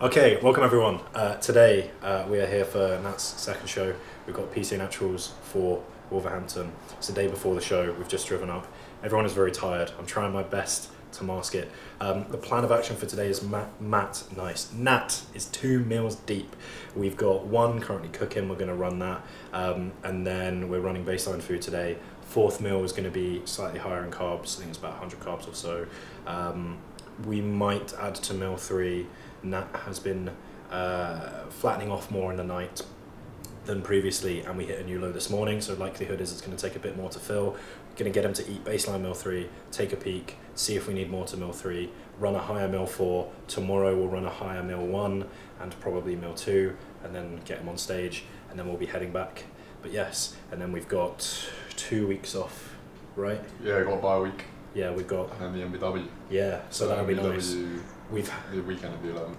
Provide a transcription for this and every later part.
Okay, welcome everyone. Today we are here for Nat's second show. We've got PCA Naturals for Wolverhampton. It's the day before the show. We've just driven up. Everyone is very tired. I'm trying my best to mask it. The plan of action for today is Nat is 2 meals deep. We've got one currently cooking. We're going to run that, and then we're running baseline food today. Fourth meal is going to be slightly higher in carbs. I think it's about 100 carbs or so. We might add to meal 3. Nat has been flattening off more in the night than previously, and we hit a new low this morning, so likelihood is it's going to take a bit more to fill. Going to get him to eat baseline meal 3, take a peek, see if we need more to meal 3, run a higher meal 4. Tomorrow we'll run a higher meal 1 and probably meal 2, and then get him on stage, and then we'll be heading back. But yes, and then we've got 2 weeks off, right? Yeah, got a bye week. Yeah, we've got... And then the MBW. Yeah, so that'll be nice. We've the weekend of the 11th.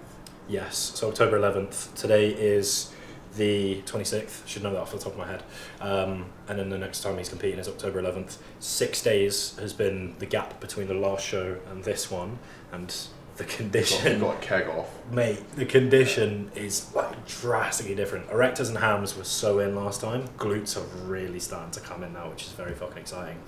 Yes, so October 11th. Today is the 26th. Should know that off the top of my head. And then the next time he's competing is October 11th. 6 days has been the gap between the last show and this one, and the condition. Got a keg off. Mate, the condition is like drastically different. Erectors and hams were so in last time. Glutes are really starting to come in now, which is very fucking exciting.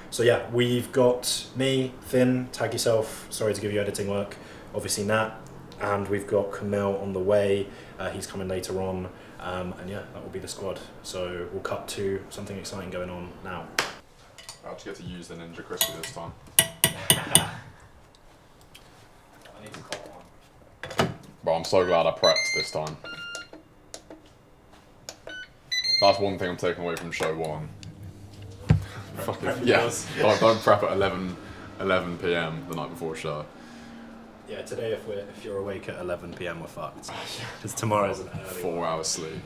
So yeah, we've got me, Finn, tag yourself, sorry to give you editing work, obviously Nat, and we've got Camille on the way, he's coming later on, and yeah, that will be the squad. So we'll cut to something exciting going on now. I actually get to use the Ninja Crispy this time. I need to call one. But I'm so glad I prepped this time. That's one thing I'm taking away from show 1. Fucking yes. Don't prep at 11 p.m. the night before show. Yeah, today if you're awake at 11 p.m. we're fucked. Because tomorrow's an early 4 hours sleep.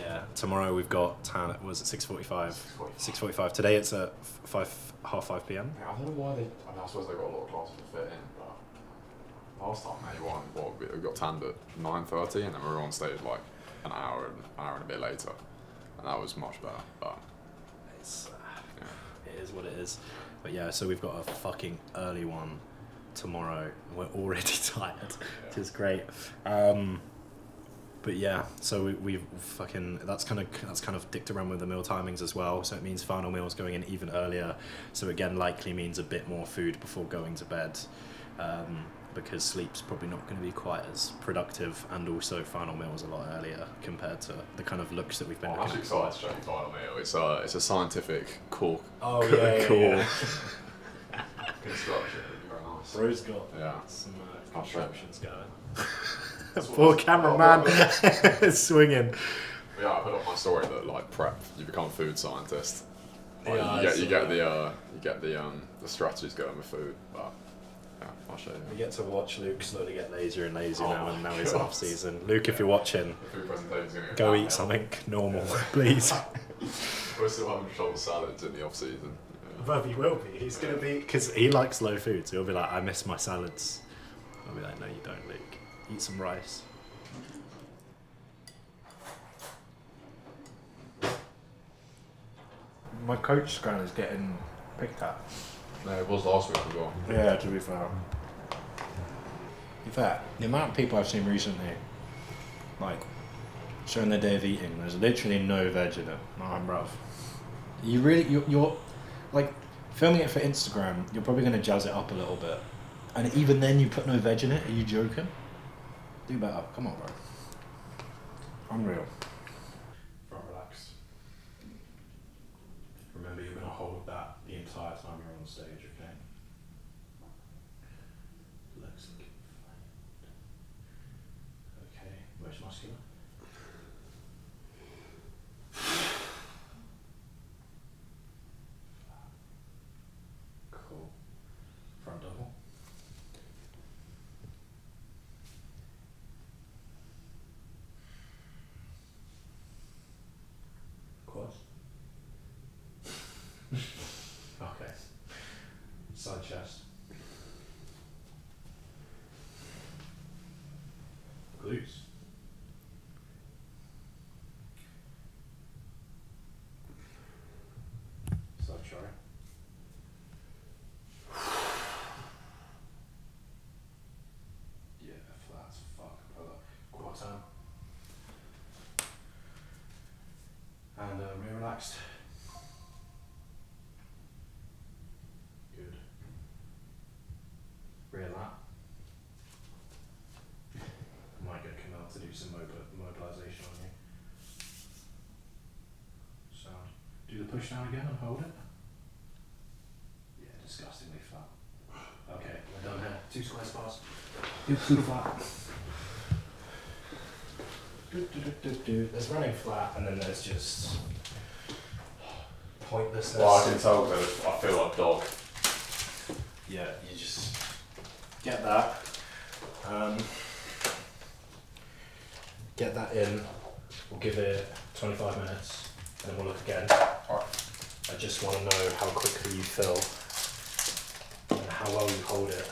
Yeah, tomorrow we've got tan. Was it 6:45? 6:45. Today it's at half 5 p.m. Yeah, I don't know why they. I mean, I suppose they got a lot of classes to fit in, but last time we got tanned at 9:30, and then we were on stage like an hour and a bit later, and that was much better. But It's, it is what it is. But yeah, so we've got a fucking early one tomorrow. We're already tired, which is great. But yeah, so we've fucking that's kind of dicked around with the meal timings as well. So it means final meals going in even earlier. So again, likely means a bit more food before going to bed. Because sleep's probably not going to be quite as productive, and also final meal's a lot earlier compared to the kind of looks that we've been looking at. I'm actually excited to show you final meal. It's a scientific core. Oh yeah. Construction. Very nice. Bro's got some contraptions going. Poor cameraman swinging. Yeah, I put up my story that like prep, you become a food scientist. Like, Yeah, you get the strategies going with food, but. Yeah, I'll show you. We get to watch Luke slowly get lazier and lazier now, and now he's off season. Luke, if you're watching, the food presentation's gonna go eat something normal, please. We're still having shoulder salads in the off season. Well, he will be. He's gonna be, because he likes low food, so he'll be like, I miss my salads. I'll be like, no, you don't, Luke. Eat some rice. My coach scan is getting picked at. No, it was last week as well. Yeah, to be fair. In fact, the amount of people I've seen recently, like, showing their day of eating, there's literally no veg in it. Nah, bruv. You're like, filming it for Instagram, you're probably going to jazz it up a little bit. And even then you put no veg in it? Are you joking? Do better. Come on, bro. Unreal. Front relax. Remember, you're going to hold that the entire time you're on stage, okay? Legs looking fine. Okay, where's muscular? Cool. Front double. Quads. Okay. Side chest. Glutes. Side try. Yeah, flat's fine. push down again and hold it. Yeah, disgustingly flat. Okay, we're done here. 2 square bars. Do flat. There's running flat, and then there's just pointlessness. Well, I can tell that I feel like a dog. Yeah, you just get that. Get that in. We'll give it 25 minutes, and then we'll look again. Alright. I just want to know how quickly you fill and how well you hold it.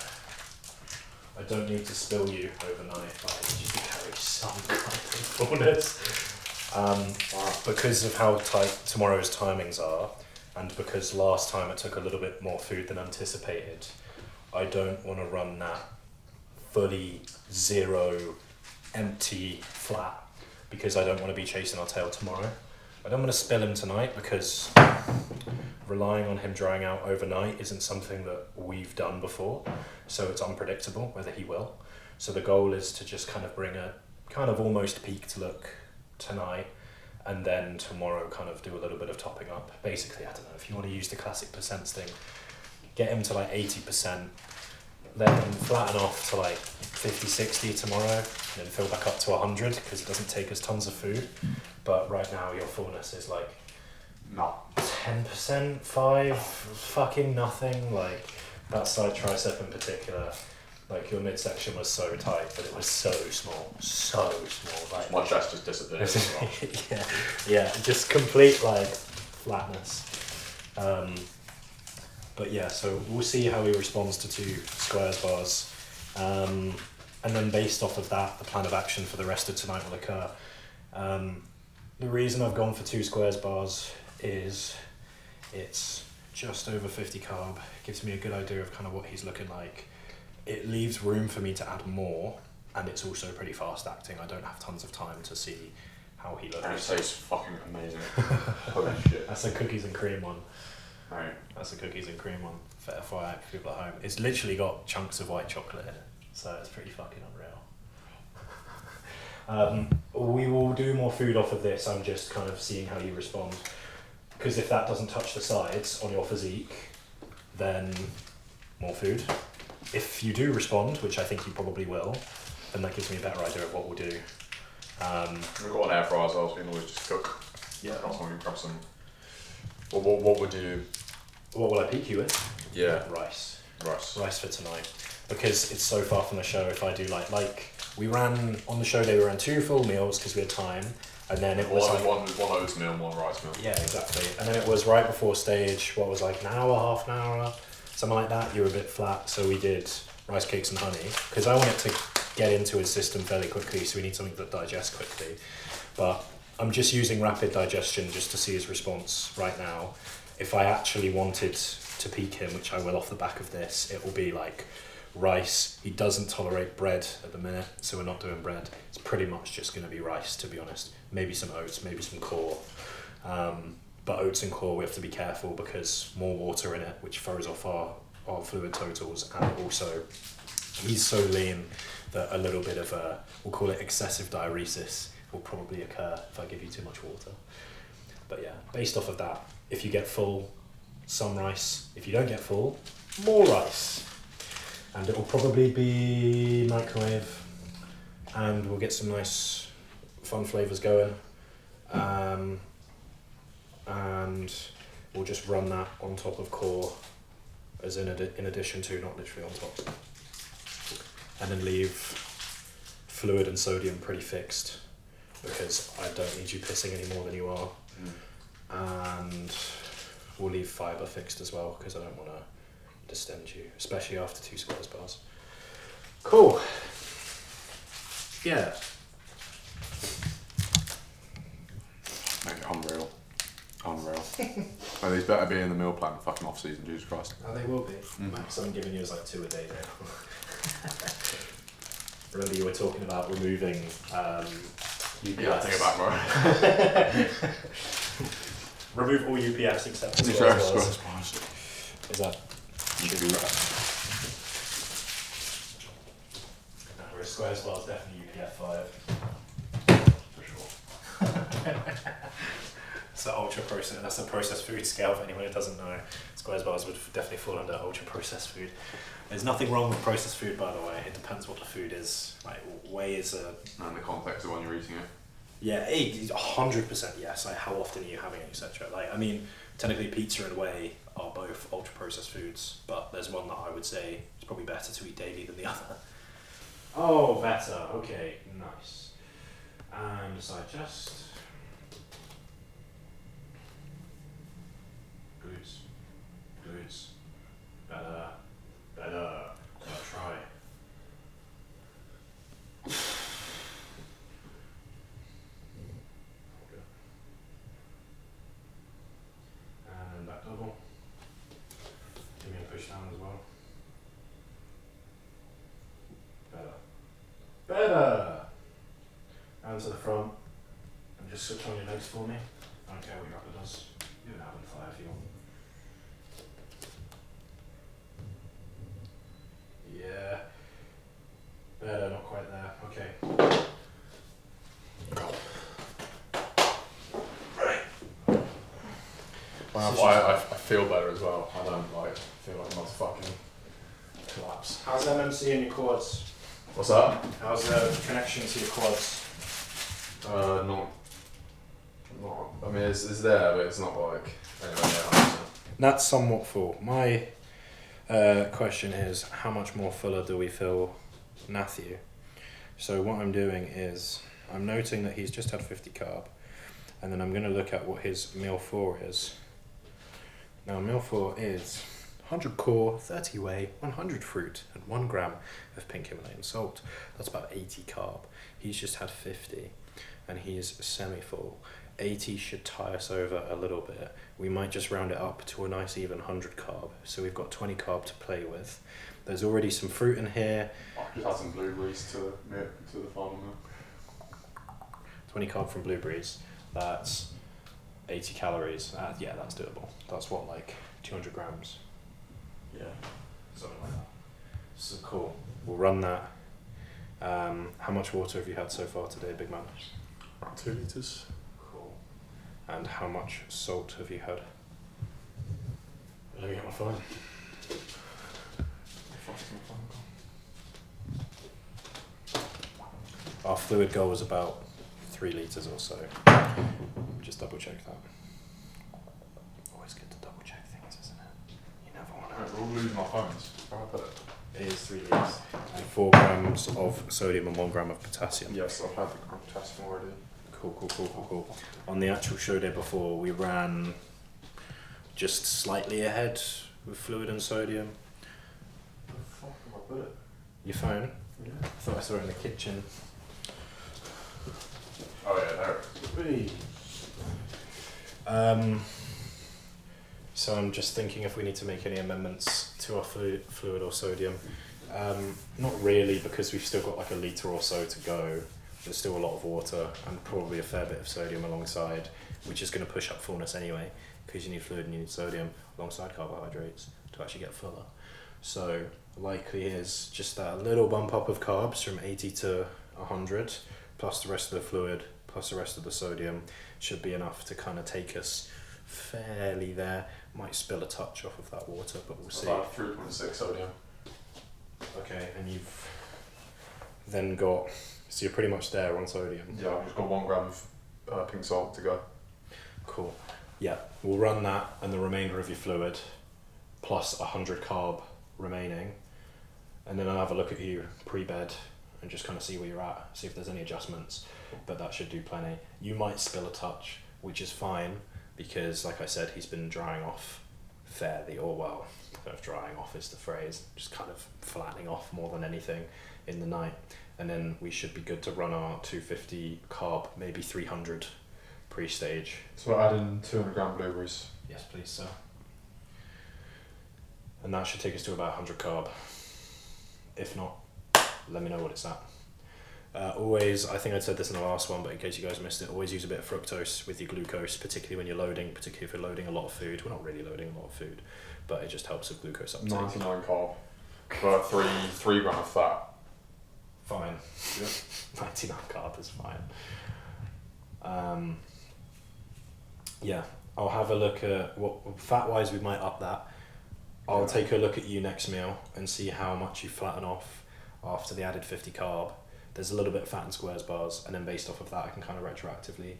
I don't need to spill you overnight, but I need you to carry some kind of fullness. Because of how tight tomorrow's timings are, and because last time it took a little bit more food than anticipated, I don't want to run that fully zero, empty, flat, because I don't want to be chasing our tail tomorrow. I don't want to spill him tonight because relying on him drying out overnight isn't something that we've done before, so it's unpredictable whether he will. So the goal is to just kind of bring a kind of almost peaked look tonight, and then tomorrow kind of do a little bit of topping up. Basically, I don't know, if you want to use the classic percents thing, get him to like 80%, let him flatten off to like 50, 60 tomorrow, and then fill back up to 100, because it doesn't take us tons of food. But right now your fullness is like No. 10%, 5, fucking nothing. Like that side tricep in particular, like your midsection was so tight, but it was so small. Like My chest just disappeared. yeah, just complete like flatness. But yeah, so we'll see how he responds to 2 squares bars. And then based off of that, the plan of action for the rest of tonight will occur. The reason I've gone for 2 squares bars is it's just over 50 carb, gives me a good idea of kind of what he's looking like. It leaves room for me to add more, and it's also pretty fast acting. I don't have tons of time to see how he looks. And it tastes fucking amazing. Holy shit. That's a cookies and cream one. Right. That's a cookies and cream one for FYI for people at home. It's literally got chunks of white chocolate in it, so it's pretty fucking unreal. We will do more food off of this. I'm just kind of seeing how you respond, because if that doesn't touch the sides on your physique, then more food. If you do respond, which I think you probably will, then that gives me a better idea of what we'll do. We've got an air fryer as well, so we can always just cook. Yeah. Grab some. What would you? What will I peak you with? Yeah. Rice Rice. for tonight, because it's so far from the show. If I do like we ran on the show day, we ran 2 full meals because we had time, and then it was one oatmeal and 1 rice meal. Yeah, exactly. And then it was right before stage, what was like an hour, half an hour, something like that. You were a bit flat, so we did rice cakes and honey, because I want it to get into his system fairly quickly, so we need something that digests quickly. But I'm just using rapid digestion just to see his response right now. If I actually wanted to peak him, which I will off the back of this, it will be like rice. He doesn't tolerate bread at the minute, so we're not doing bread. It's pretty much just going to be rice, to be honest. Maybe some oats, maybe some core. But oats and core, we have to be careful because more water in it, which throws off our fluid totals, and also he's so lean that a little bit of we'll call it excessive diuresis will probably occur if I give you too much water. But yeah, based off of that, if you get full, some rice. If you don't get full, more rice. And it will probably be microwave, and we'll get some nice fun flavours going. And we'll just run that on top of core, as in addition to, not literally on top. And then leave fluid and sodium pretty fixed, because I don't need you pissing any more than you are. And we'll leave fibre fixed as well, because I don't want to distend you, especially after 2 squares bars. Cool. Yeah. Mate, unreal. Oh, these better be in the meal plan, fucking off season, Jesus Christ. Oh, they will be. Max I'm giving you is like 2 a day now. Remember you were talking about removing UPS. Yeah, take it back, bro. Remove all UPS except for Squares squares. bars. Is that? You should do that. No, whereas squares bars definitely UPF 5. For sure. the ultra processed. That's the processed food scale. For anyone who doesn't know, Squares bars would definitely fall under ultra processed food. There's nothing wrong with processed food, by the way. It depends what the food is. Like whey is a. And the context of when you're eating it. Yeah, 100% yes. Like how often are you having it, etc. Like I mean, technically pizza and whey are both ultra processed foods, but there's one that I would say it's probably better to eat daily than the other. Oh, better. Okay, nice. And digest. Glutes. Better. I'll try. Good. And back double. Give me a push down as well. Better. And to the front. And just switch on your legs for me. I don't care what your upper does. You can have it fire if you want. Yeah. Better, not quite there. Okay. I feel better as well. I don't feel like I'm not fucking collapse. How's MMC in your quads? What's that? How's the connection to your quads? Not. I mean, it's there, but it's not like anywhere near 100%. That's somewhat full. My question is, how much more fuller do we feel Matthew? So what I'm doing is, I'm noting that he's just had 50 carb, and then I'm going to look at what his meal 4 is. Now meal 4 is 100 core, 30 whey, 100 fruit, and 1 gram of pink Himalayan salt. That's about 80 carb. He's just had 50, and he's semi-full. 80 should tie us over a little bit. We might just round it up to a nice even 100 carb. So we've got 20 carb to play with. There's already some fruit in here. I've just had some blueberries to the final meal. 20 carb from blueberries. That's 80 calories. Yeah, that's doable. That's what, like 200 grams? Yeah, something like that. So cool. We'll run that. How much water have you had so far today, big man? Around 2 litres. And how much salt have you had? Let me get my phone. Our fluid goal was about 3 litres or so. Just double check that. Always good to double check things, isn't it? You never want to. We're all losing our phones. Where I put it? It is 3 litres. And 4 grams of sodium and 1 gram of potassium. Yes, I've had the potassium already. Cool. On the actual show day before, we ran just slightly ahead with fluid and sodium. Where the fuck have I put it? Your phone? Yeah. I thought I saw it in the kitchen. Oh yeah, there it is. So I'm just thinking if we need to make any amendments to our fluid or sodium. Not really, because we've still got like a litre or so to go. There's still a lot of water and probably a fair bit of sodium alongside, which is going to push up fullness anyway, because you need fluid and you need sodium alongside carbohydrates to actually get fuller. So likely is just that little bump up of carbs from 80 to 100, plus the rest of the fluid, plus the rest of the sodium should be enough to kind of take us fairly there. Might spill a touch off of that water, but we'll see. About 3.6 sodium. Okay, and you've then got, so you're pretty much there on sodium. Yeah, I've just got 1 gram of pink salt to go. Cool. Yeah, we'll run that and the remainder of your fluid, plus 100 carb remaining, and then I'll have a look at you pre-bed and just kind of see where you're at, see if there's any adjustments, but that should do plenty. You might spill a touch, which is fine, because like I said, he's been drying off fairly, or well, kind of drying off is the phrase, just kind of flattening off more than anything in the night. And then we should be good to run our 250 carb, maybe 300 pre-stage. So add in 200 gram blueberries. Yes, please, sir. And that should take us to about 100 carb. If not, let me know what it's at. Always, I think I said this in the last one, but in case you guys missed it, always use a bit of fructose with your glucose, particularly when you're loading, particularly if you're loading a lot of food. We're not really loading a lot of food, but it just helps with glucose uptake. 99 carb. For 3 gram of fat. Fine. Yep. 99 carb is fine. Yeah, I'll have a look at what fat-wise we might up that. I'll take a look at you next meal and see how much you flatten off after the added 50 carb. There's a little bit of fat and squares bars, and then based off of that I can kind of retroactively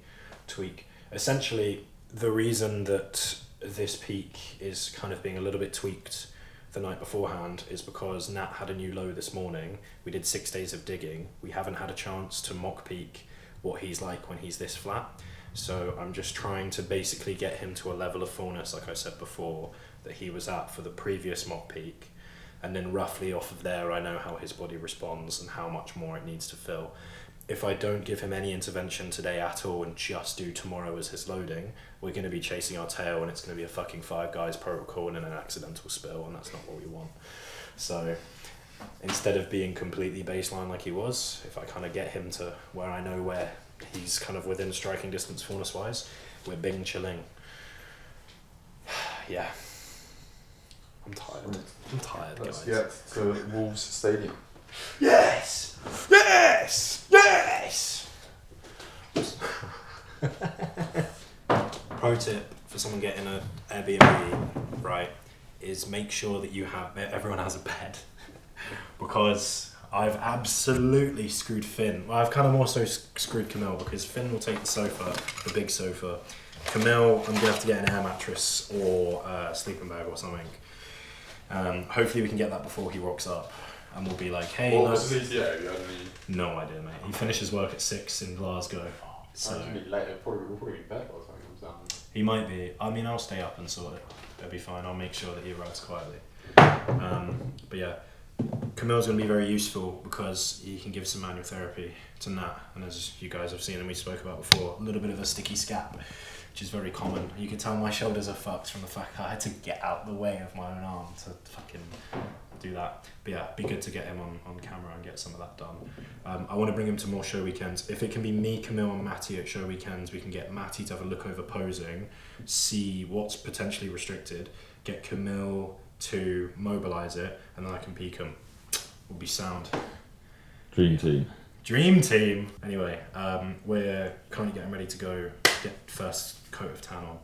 tweak. Essentially, the reason that this peak is kind of being a little bit tweaked the night beforehand is because Nat had a new low this morning. We did 6 days of digging. We haven't had a chance to mock peak what he's like when he's this flat. So I'm just trying to basically get him to a level of fullness, like I said before, that he was at for the previous mock peak. And then roughly off of there, I know how his body responds and how much more it needs to fill. If I don't give him any intervention today at all and just do tomorrow as his loading, we're going to be chasing our tail and it's going to be a fucking Five Guys protocol and then an accidental spill, and that's not what we want. So instead of being completely baseline like he was, if I kind of get him to where I know where he's kind of within striking distance fullness wise, we're bing chilling. Yeah. I'm tired, Let's guys. get to Wolves Stadium. Yes! Yes! Yes! Pro tip for someone getting an Airbnb, right, is make sure that everyone has a bed. Because I've absolutely screwed Finn. Well, I've kind of more so screwed Camille because Finn will take the sofa, the big sofa. Camille, I'm going to have to get an air mattress or a sleeping bag or something. Hopefully we can get that before he rocks up. And we'll be like, hey, what was the PCA? Have you had any? No idea, mate. He finishes work at 6 in Glasgow. So It'll be later. We'll probably be in bed by the time he comes down. he might be. I mean, I'll stay up and sort it. It'll be fine. I'll make sure that he arrives quietly. But yeah, Camille's going to be very useful because he can give some manual therapy to Nat. And as you guys have seen and we spoke about before, a little bit of a sticky scap, which is very common. You can tell my shoulders are fucked from the fact that I had to get out the way of my own arm to fucking do that. But yeah, be good to get him on camera and get some of that done. I want to bring him to more show weekends. If it can be me, Camille and Matty at show weekends, we can get Matty to have a look over posing, see what's potentially restricted, get Camille to mobilise it, and then I can peak him. Will be sound. Dream team. Dream team! Anyway, we're currently getting ready to go get first coat of tan on.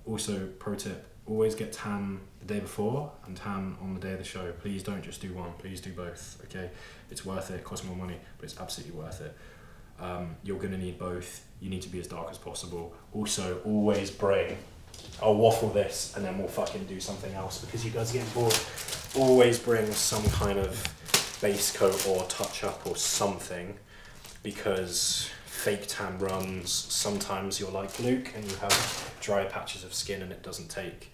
Also, pro tip, always get tan the day before and tan on the day of the show. Please don't just do one, please do both, okay? It's worth it, it costs more money, but it's absolutely worth it. You're gonna need both. You need to be as dark as possible. Also, always bring, I'll waffle this and then we'll fucking do something else because you guys are getting bored. Always bring some kind of base coat or touch up or something, because fake tan runs, sometimes you're like Luke and you have dry patches of skin and it doesn't take.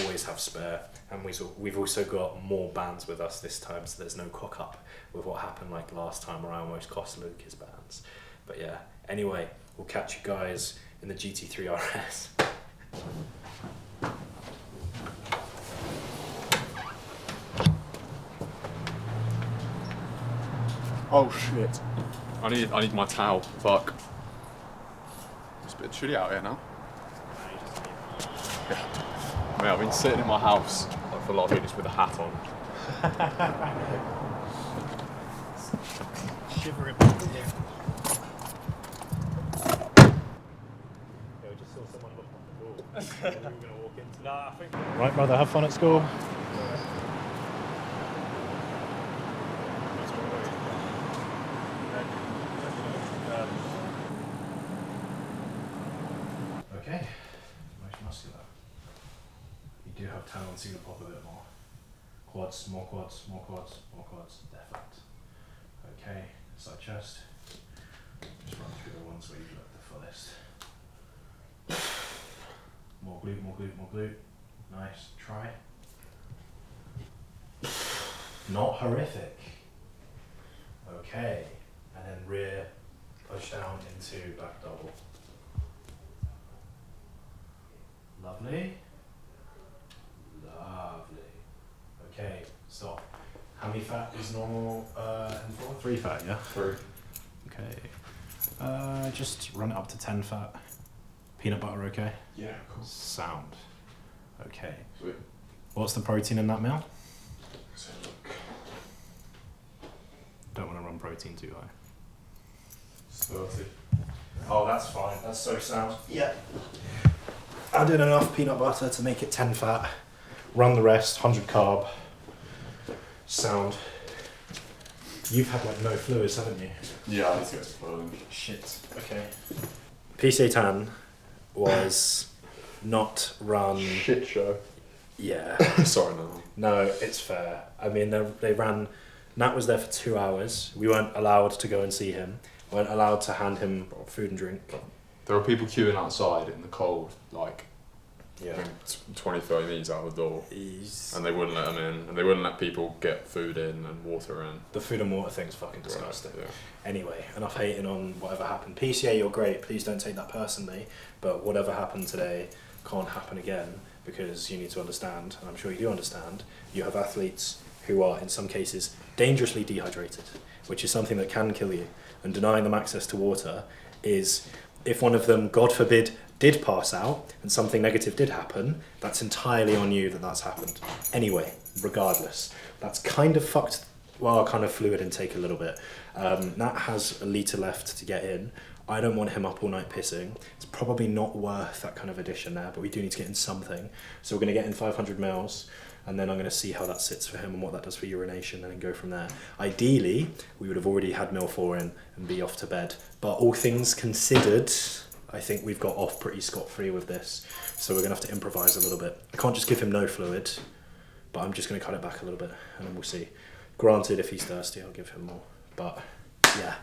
Always have spare. And we've also got more bands with us this time, so there's no cock up with what happened like last time where I almost cost Luke his bands. But yeah, anyway, we'll catch you guys in the GT3 RS. Oh shit! I need my towel. Fuck. It's a bit chilly out here now. Yeah. Mate, I've been sitting in my house like, for a lot of minutes with a hat on. Shivering. We just saw someone look at the door. We were going to walk into. No, I think. Right, brother, have fun at school. Okay, most muscular. You do have talent to pop a bit more. Quads, more quads, more quads, more quads, definite. Okay, side chest. Just run through the ones where you look the fullest. More glute, more glute, more glute. Nice, try. Not horrific. Okay, and then rear, push down into back double. Lovely. Lovely. Okay, stop. How many fat is normal N4? 3 fat, yeah? 3. Okay. Just run it up to 10 fat. Peanut butter, okay? Yeah, cool. Sound. Okay. Sweet. What's the protein in that meal? So look. Don't want to run protein too high. 30. Oh, that's fine. That's so sound. Yeah. add in enough peanut butter to make it 10 fat, run the rest, 100 carb, sound. You've had like no fluids, haven't you? Yeah, I need to get some fluid. Shit, okay. PCA Tan was not run... Shit show. Yeah. Sorry, no. No, it's fair. I mean, they ran... Nat was there for 2 hours. We weren't allowed to go and see him. We weren't allowed to hand him food and drink. There were people queuing outside in the cold, like, Yeah. 20, 30 metres out of the door. He's... And they wouldn't let them in, and they wouldn't let people get food in and water in. The food and water thing's fucking disgusting. Right, yeah. Anyway, enough hating on whatever happened. PCA, you're great. Please don't take that personally. But whatever happened today can't happen again, because you need to understand, and I'm sure you do understand, you have athletes who are, in some cases, dangerously dehydrated, which is something that can kill you. And denying them access to water is, if one of them, God forbid, did pass out and something negative did happen, that's entirely on you that that's happened. Anyway, regardless, that's kind of fucked, well, kind of fluid intake a little bit. Nat has a litre left to get in. I don't want him up all night pissing. It's probably not worth that kind of addition there, but we do need to get in something. So we're going to get in 500 mils, and then I'm going to see how that sits for him and what that does for urination, and then go from there. Ideally, we would have already had mil 4 in and be off to bed. But all things considered, I think we've got off pretty scot-free with this. So we're going to have to improvise a little bit. I can't just give him no fluid, but I'm just going to cut it back a little bit, and then we'll see. Granted, if he's thirsty, I'll give him more. But yeah,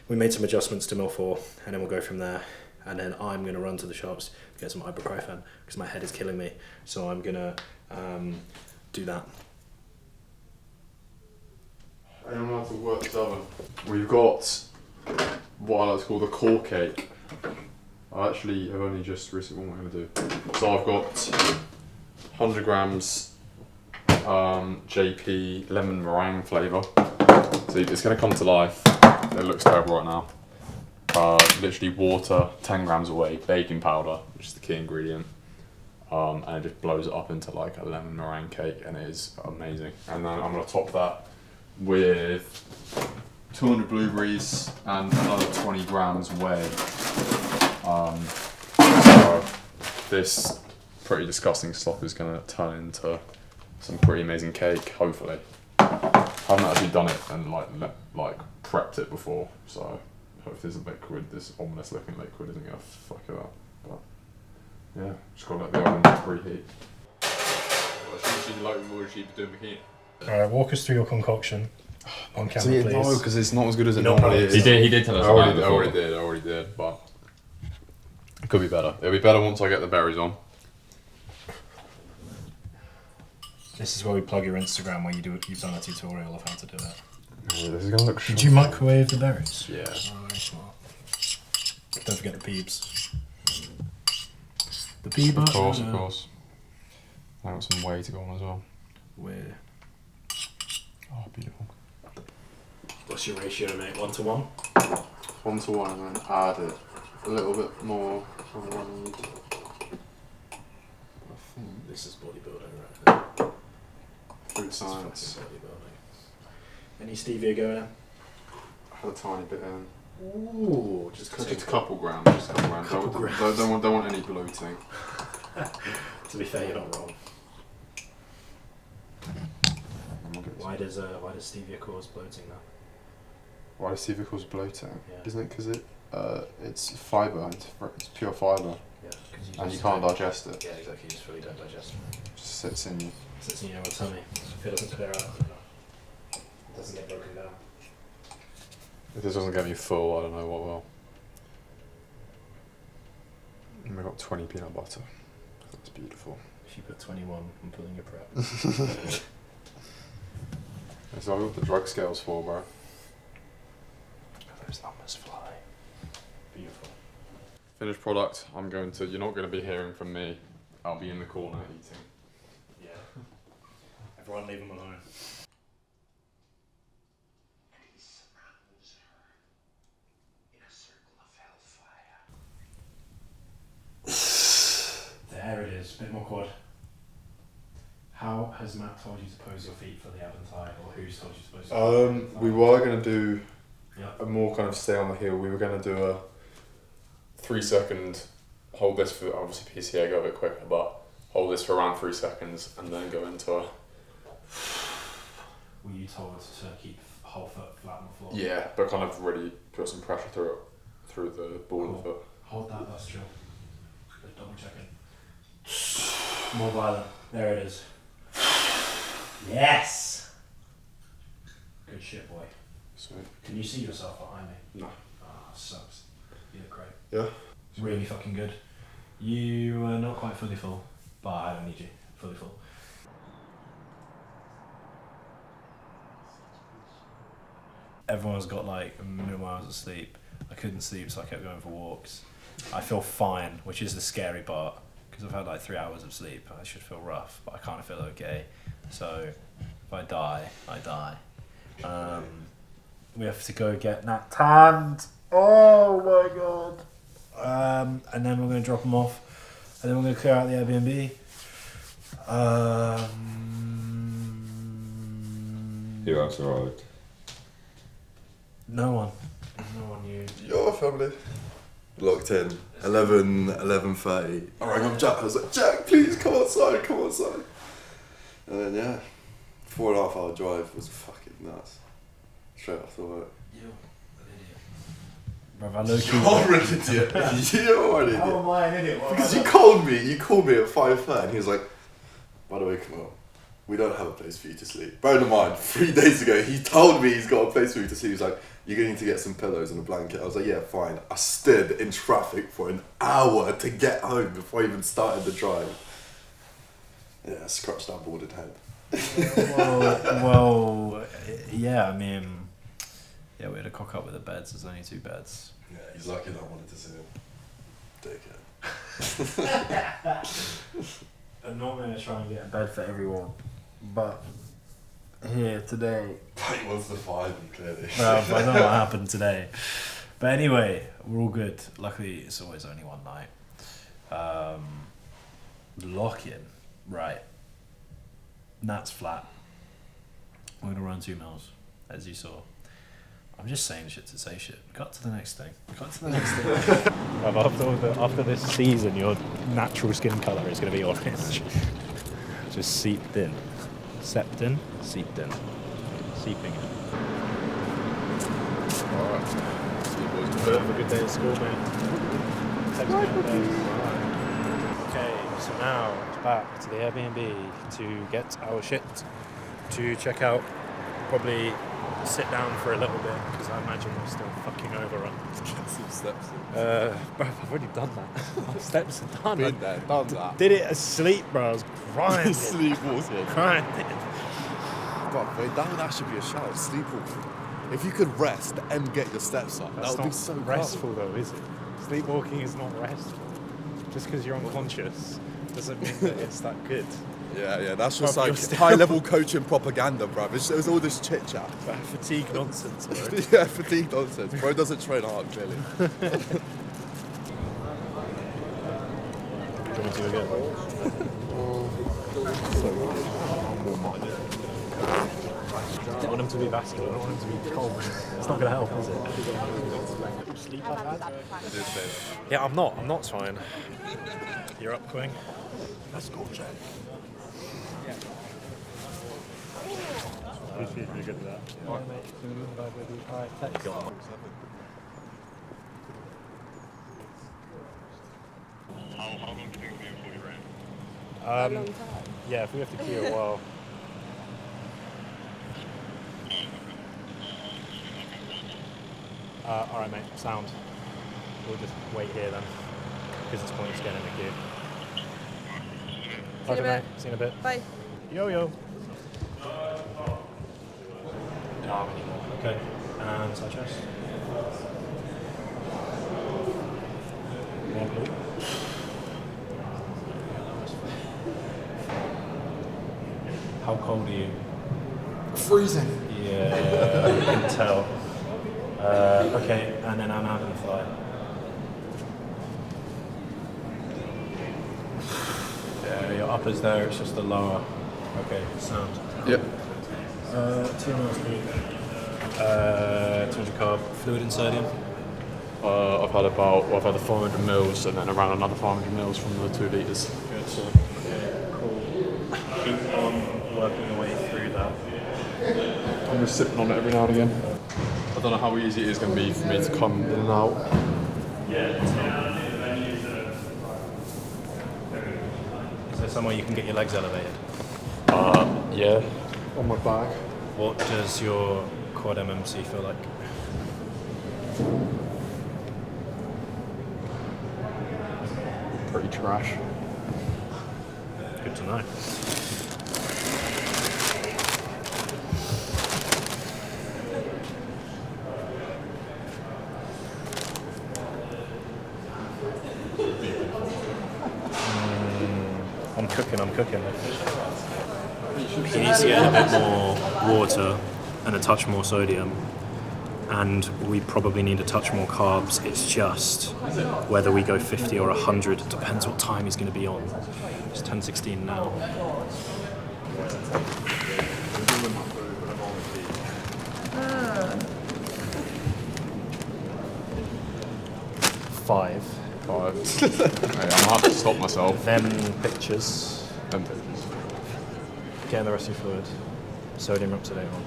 we made some adjustments to mil 4, and then we'll go from there. And then I'm going to run to the shops to get some ibuprofen, because my head is killing me. So I'm going to do that. I don't know how to work this oven. We've got what I like to call the core cake. I actually have only just recently, what am I going to do? So I've got 100 grams JP lemon meringue flavour. So it's going to come to life. It looks terrible right now. Literally water, 10 grams away, baking powder, which is the key ingredient. And it just blows it up into like a lemon meringue cake, and it is amazing. And then I'm going to top that with 200 blueberries and another 20 grams whey. So this pretty disgusting slop is going to turn into some pretty amazing cake, hopefully. I haven't actually done it and like prepped it before, so hopefully this liquid, this ominous looking liquid, isn't going to fuck it up. But yeah, just got to let the oven preheat. What would she be doing bikini? Alright, walk us through your concoction on camera, please. No, because it's not as good as it No, normally is. He did tell us I about it already before. did, but it could be better. It'll be better once I get the berries on. This is where we plug your Instagram, where you've done a tutorial of how to do it. Yeah, this is gonna look. Did you microwave the berries? Yeah. Oh, very smart. Don't forget the peeps. The pea butter. Of course. I got some whey to go on as well. Where? Oh, beautiful. What's your ratio, mate? 1 to 1? 1 to 1, and then add it a little bit more of what I need. I think This is bodybuilding right now. fruit This science. is fucking bodybuilding. Any stevia going in? I had a tiny bit in. Ooh, just Just a couple grams. Just a couple grams. Couple grams. Don't want any bloating. To be fair, you're not wrong. Why does stevia cause bloating now? Why does stevia cause bloating? Yeah. Isn't it because it's fibre, it's pure fibre, Yeah, and you can't digest it. Yeah, exactly. You just fully don't digest it. It just sits in you. Sits in your tummy. If it doesn't clear out, it doesn't get broken down. If this doesn't get me full, I don't know what will. And we got 20 peanut butter. That's beautiful. If you put 21, I'm pulling your prep. That's what I got the drug scales for, bro. Those numbers fly. Beautiful. Finished product. You're not going to be hearing from me. I'll be in the corner eating. Yeah. Everyone leave them alone. There it is, bit more quad. How has Matt told you to pose your feet for the ab and thigh, or who's told you to pose your feet? We were going to do Yeah. a more kind of stay on the heel. We were going to do a 3 second hold this for, obviously PCA go a bit quicker, but hold this for around 3 seconds and then go into a... Were you told to keep whole foot flat on the floor? Yeah, but kind of really put some pressure through the ball of the foot. Hold that, that's true. Just double checking. More violent. There it is. Yes! Good shit, boy. Sweet. Can you see yourself behind me? No. Ah, sucks. You look great. Yeah. Really fucking good. You are not quite fully full, but I don't need you fully full. Everyone's got like a minimum hours of sleep. I couldn't sleep, so I kept going for walks. I feel fine, which is the scary part, because I've had like 3 hours of sleep. I should feel rough, but I kind of feel okay. So if I die, I die. We have to go get Nat tanned. Oh my god. And then we're going to drop them off, and then we're going to clear out the Airbnb. Who else arrived? No one knew. Your family. Locked in. 11:30. I rang up Jack. I was like, Jack, please come outside. And then, yeah, 4.5 hour drive was fucking nuts. Straight off the work. Bruv, I low-key... You're an idiot. You're an idiot. How am I an idiot? What Because have you I called me at 5:30 and he was like, by the way, come on, we don't have a place for you to sleep. Bear in mind, 3 days ago, he told me he's got a place for you to sleep. He was like, you're going to need to get some pillows and a blanket. I was like, yeah, fine. I stood in traffic for an hour to get home before I even started the drive. Yeah, scratched that boarded head. well, yeah, I mean, yeah, we had to cock up with the beds. There's only 2 beds. Yeah, he's lucky that I wanted to see him. Dickhead. I'm not going to try and get a bed for everyone, but here today... He wants to find me, clearly. Well, I don't know what happened today. But anyway, we're all good. Luckily, it's always only one night. Lock-in. Right. Nat's flat. We're going to run 2 mils, as you saw. I'm just saying shit to say shit. Cut to the next thing. After this season, your natural skin colour is going to be orange. Just seeped in. Seeped in? Seeped in. Seeping in. Alright. Have a good day at school, mate. Text me updates. Okay, so now it's back to the Airbnb to get our shit, to check out, probably sit down for a little bit, because I imagine we're still fucking overrun. Get some steps in. Bro, I've already done that. My steps are done. Been there, done that. Did it asleep, bro. I was grinding. Sleepwalking. Grinding. God, wait, that should be a shout. Sleepwalking. If you could rest and get your steps up, That's that would be not so restful though, is it? Sleepwalking is not restful. Just because you're unconscious doesn't mean that it's that good. Yeah, that's just Bruv, you're like still- high-level coaching propaganda, bruv. It was all this chit-chat. But fatigue nonsense, bro. Yeah, fatigue nonsense. Bro doesn't train hard, clearly. Do you want me to again? I don't want him to be vascular, I don't want him to be cold. It's not going to help, is it? Sleep I've had? Yeah, I'm not trying. You're up, Quing. Let's go, Jack. You're good at that. Alright, mate. Alright, text. How long do you think it'll be before you ran? A long time. Yeah, if we have to queue a while. Alright, mate. Sound. We'll just wait here then, because it's pointless getting in the queue. See you in a bit. See you in a bit. Bye. Yo. Arm anymore. Okay. And side chest. One loop. How cold are you? Freezing. Yeah, you can tell. Okay, and then I'm out and fly. Yeah, your upper's there, it's just the lower. Okay, sound. Yep. 2 mils per 200 carb, fluid and sodium. I've had the 400 mils and then around another 500 mils from the 2 litres. Good. Cool. Keep on working your way through that. I'm just sipping on it every now and again. I don't know how easy it is going to be for me to come in and out. Is there somewhere you can get your legs elevated? Yeah, on my back. What does your quad MMC feel like? Pretty trash. Good to know. I'm cooking. He needs to get a bit more water and a touch more sodium, and we probably need a touch more carbs. It's just whether we go 50 or 100, it depends what time he's going to be on. It's 10:16 now. Five. Hey, I'm gonna have to stop myself. Then pictures. Them pictures. Getting the rest of your fluid. Sodium up to date on.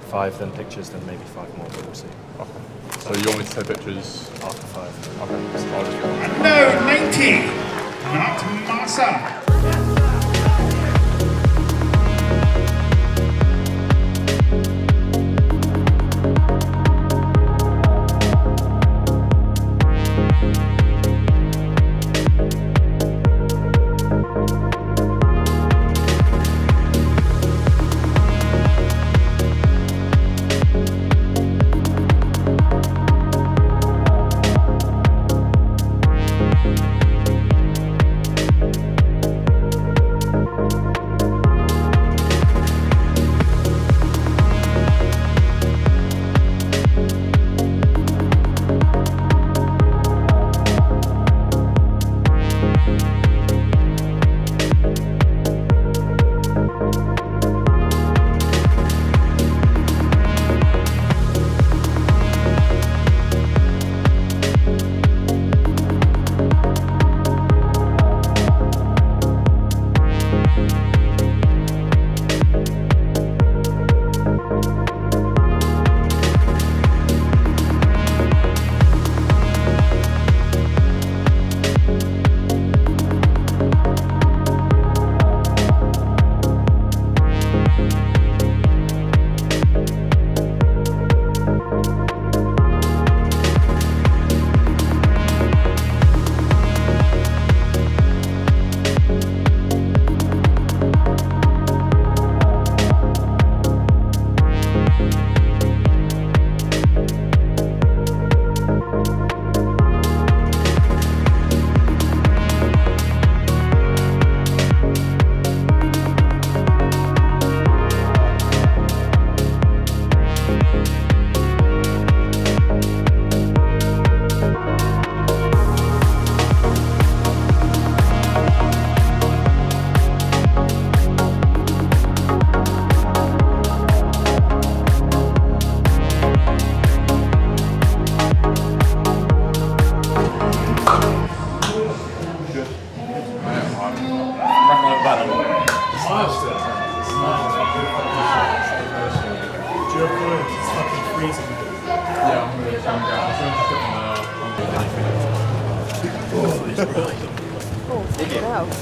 5, then pictures, then maybe 5 more, but we'll see. Okay. So you want me to take pictures? After 5. Okay. So I'll just go. No, 90, not Massa.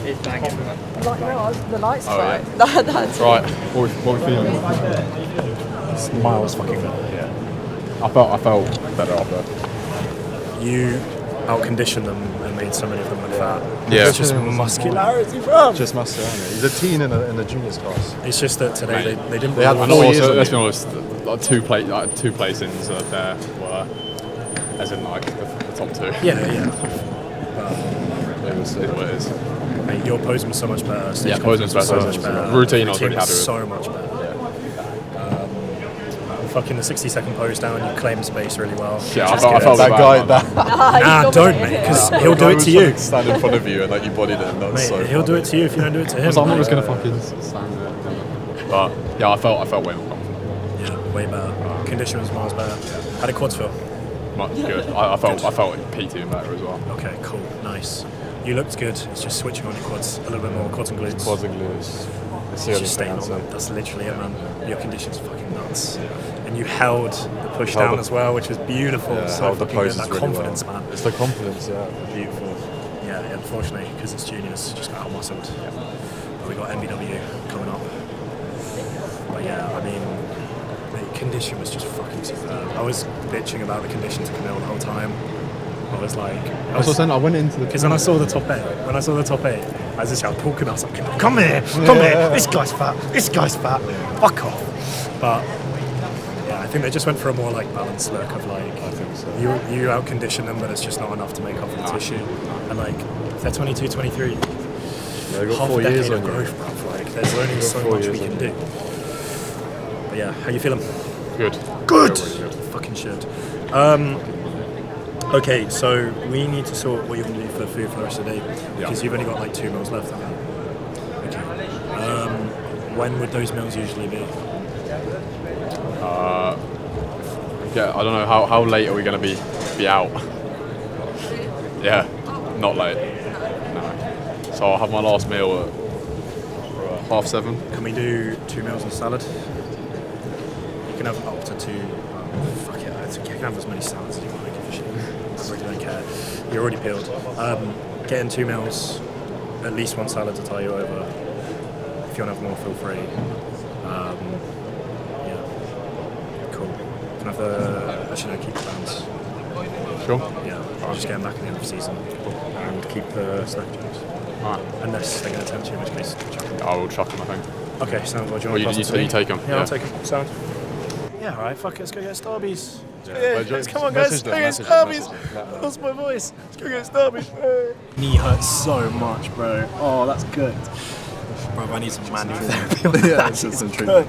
It's banging. Like, no, the light's Oh, bright. yeah. That's Right, what we feeling? It's miles fucking better. Yeah. I felt better after. You outconditioned them and made so many of them look fat. Yeah. It's just muscularity, bro. Just muscularity. He's a teen in the juniors class. It's just that today they didn't. They had And 4 years also, on let's you. be honest, like two placings there were, as in like the top two. Yeah. It was what it is. Mate, your posing was so much better. Stage Yeah, posing was confidence better. so much better. Routine I was really happy with. So much better. Fucking the 60-second pose down, you claim space really well. Yeah, I Just felt get it. That bad, guy, man. that Nah, don't, mate, because he'll do it to you. Stand in front of you and like you bodied him. That was Mate, so he'll do funny. it to you if you don't do it to him. So I'm not just gonna fucking stand there. But yeah, I felt way more confident. Yeah, way better. Condition was miles better. How did quads feel? much good. I felt it peaked even better as well. Okay, cool, nice. You looked good. It's just switching on your quads a little bit more, quads and glutes. Quads and glutes. It's just staying on them. That's literally it, man. Your condition's fucking nuts. And you held the push down as well, which was beautiful. Yeah, so held the fucking good. poses That really confidence, well. man. It's the confidence, yeah. Beautiful. Yeah, unfortunately, because it's juniors, just got out-muscled. Yeah. But we got MBW coming up. But yeah, I mean, the condition was just fucking superb. I was bitching about the condition to Camille the whole time. I was like, I went into the because when I saw the top eight, I was just out talking. I was like, come here, this guy's fat, fuck off. But yeah, I think they just went for a more like balanced look of like, I think so. you out condition them, but it's just not enough to make up for the tissue. And like, if they're 22, 23, They got half 4 a years decade on of you. growth, bruv. Like, there's only so 4 much years we can on do. you. But yeah, how you feeling? Good. Good. Yeah, really good. Fucking should. Okay, so we need to sort what you're going to do for food for the rest of the day, because you've only got like 2 meals left, haven't you? Okay. When would those meals usually be? Yeah, I don't know how late are we going to be out? Yeah, not late. No. So I'll have my last meal at 7:30. Can we do 2 meals and salad? You can have up to 2. Fuck it, you can have as many salads as you want. I really don't care. You're already peeled. Get in 2 meals, at least 1 salad to tie you over. If you want to have more, feel free. Yeah, cool. Can I have actually no, keep the bands. Sure. Yeah, I'll just get them back in the off season and keep the snack jars. Alright. Unless they're going to tempt you, in which case, chuck them. I will chuck them, I think. Okay, sound good. Do you Well, want to you take them. Yeah, I'll take them. Sound. Yeah, alright, fuck it, let's go get Starbies. Yeah, Come on, guys, let's go get Starbies. I lost my voice. Let's go get Starbies. Knee hurts so much, bro. Oh, that's good. Bro, I need some manual therapy. Yeah, it's just some treatment.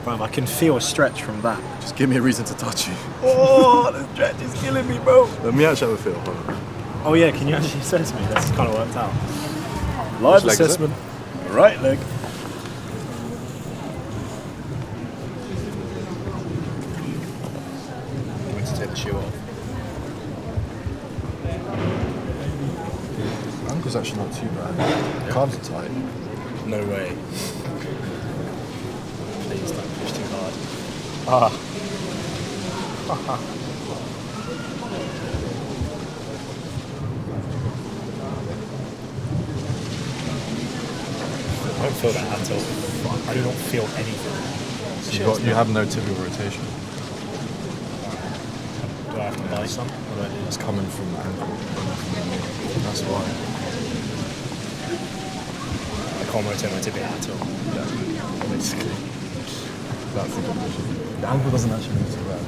Bro, I can feel a stretch from that. Just give me a reason to touch you. Oh, the stretch is killing me, bro. Let me actually have a feel. Hold on. Oh yeah, can you actually assess me? That's kind of worked out. Live Which leg is it? assessment. Right leg. I'm going to take the shoe off. Ankle's actually not too bad. Calves are tight. No way. Please don't push too hard. Ah. I don't feel that at all. I do not feel anything. You have no tibial rotation. Do I have to buy some? What do I do? It's coming from the ankle. That's why. I can't rotate my tibia at all. Yeah. Basically. That's the condition. The ankle doesn't actually move too bad.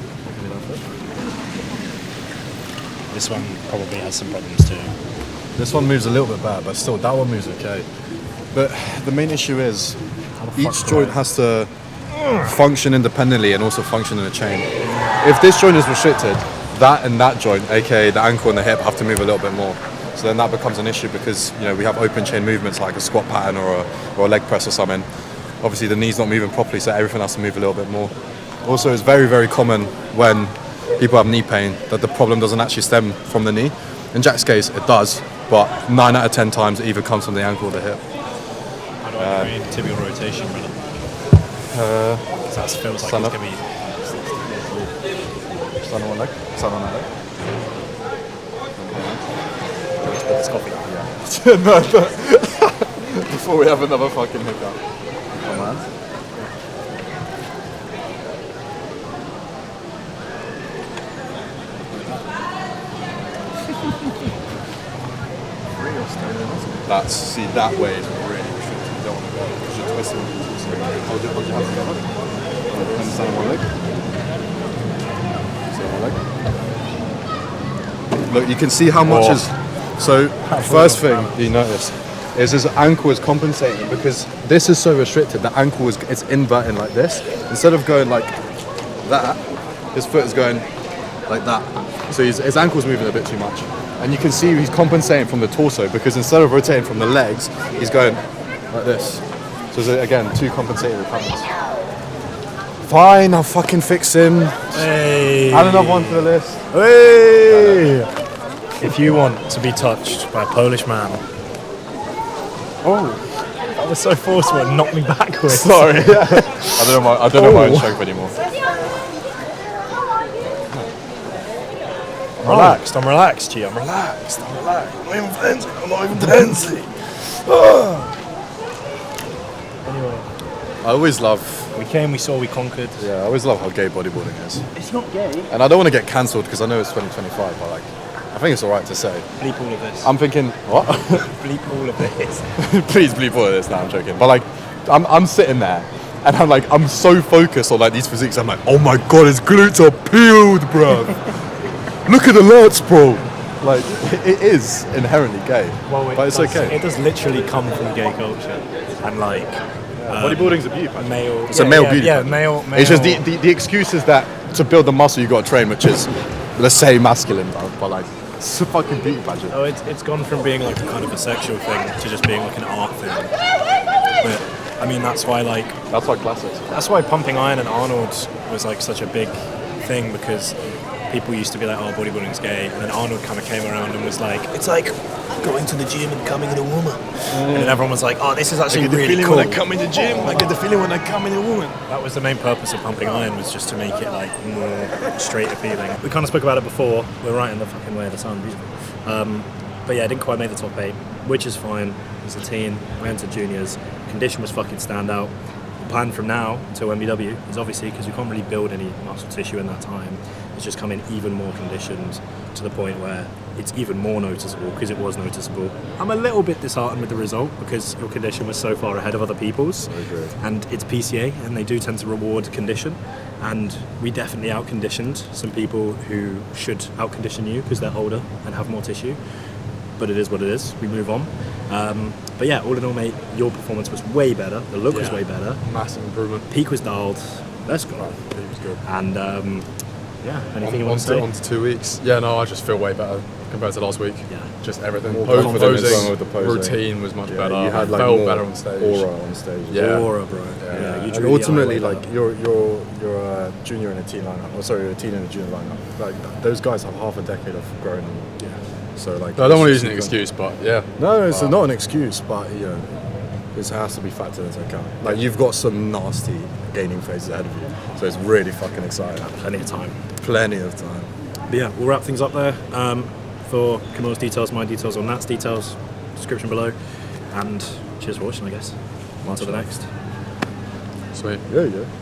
This one probably has some problems too. This one moves a little bit bad, but still, that one moves okay. But the main issue is each joint has to function independently and also function in a chain. If this joint is restricted, that and that joint, aka the ankle and the hip, have to move a little bit more. So then that becomes an issue because we have open chain movements like a squat pattern or a leg press or something. Obviously the knee's not moving properly, so everything has to move a little bit more. Also, it's very, very common when people have knee pain that the problem doesn't actually stem from the knee. In Jack's case, it does, but 9 out of 10 times it either comes from the ankle or the hip. How do I create tibial rotation, brother? That feels like stand it's up. going to be... Stand on one leg. Stand on that leg. It's coffee. No, but before we have another fucking hiccup. Come on. That way is really restricted. You don't want to go because you're twisting. Hold your hands together. And stand on one leg. Stand on one leg. Look, you can see how much is. So, first thing you notice is his ankle is compensating because this is so restricted. The ankle it's inverting like this. Instead of going like that, his foot is going like that. So his ankle's moving a bit too much. And you can see he's compensating from the torso because instead of rotating from the legs, he's going like this. So there's, again, 2 compensating recoveries. Fine, I'll fucking fix him. Hey. Add another one to the list. Hey. If you want to be touched by a Polish man. Oh, that was so forceful. It knocked me backwards. Sorry. I don't know my strength anymore. I'm relaxed, G. I'm relaxed. I'm not even fancy. Anyway, I always love. we came, we saw, we conquered. Yeah, I always love how gay bodybuilding is. It's not gay. And I don't want to get cancelled because I know it's 2025, but like, I think it's alright to say. Bleep all of this. I'm thinking, what? Bleep all of this. Please bleep all of this. Now I'm joking. But like, I'm sitting there, and I'm so focused on like these physiques. I'm like, oh my god, his glutes are peeled, bro. Look at the lats, bro. Like, it is inherently gay, but it's okay. It does literally come from gay culture, and like Bodybuilding's a beauty pageant. male. It's a male beauty Yeah, pageant. male. It's just the excuse is that to build the muscle you got to train, which is, let's say, masculine, but like, it's a fucking beauty pageant. Oh, it's gone from being like a kind of a sexual thing to just being like an art thing. But I mean, that's why classics. That's why pumping iron and Arnold was like such a big thing, because people used to be like, oh, bodybuilding's gay, and then Arnold kind of came around and was like, it's like going to the gym and coming in a woman. And then everyone was like, oh, this is actually really cool. when I come in the gym. I get the feeling when I come in a woman. That was the main purpose of pumping iron, was just to make it like more straight appealing. We kind of spoke about it before. We're right in the fucking way of the sun, beautiful. But yeah, I didn't quite make the top 8, which is fine. As a teen, I entered juniors. Condition was fucking standout. The plan from now until MBW is obviously, because we can't really build any muscle tissue in that time, it's just come in even more conditioned to the point where it's even more noticeable, because it was noticeable. I'm a little bit disheartened with the result because your condition was so far ahead of other people's. And it's PCA, and they do tend to reward condition. And we definitely out-conditioned some people who should out-condition you because they're older and have more tissue. But it is what it is. We move on. But yeah, all in all, mate, your performance was way better. The look was way better. Massive improvement. Peak was dialed. Let's go. It was good. And yeah, anything you want to say? On to 2 weeks. Yeah, no, I just feel way better compared to last week. Yeah. Just everything. More confidence with the posing. Routine was much Yeah, better. you had like felt more better on stage. aura on stage. Yeah. Aura, bro. Yeah, you And drew the ultimately, eye away like that. you're a junior in a teen lineup. Or sorry, a teen in a junior lineup. Like those guys have half a decade of growing. Yeah. So like. No, I don't want to use an excuse, but yeah. No, it's not an excuse, but you know, this has to be factored into account. Like you've got some nasty gaining phases ahead of you, so it's really fucking exciting. Plenty of time. Plenty of time. But yeah, we'll wrap things up there. For Camille's details, my details, or Nat's details, description below. And cheers for watching, I guess. On to the next. Sweet. Yeah, yeah.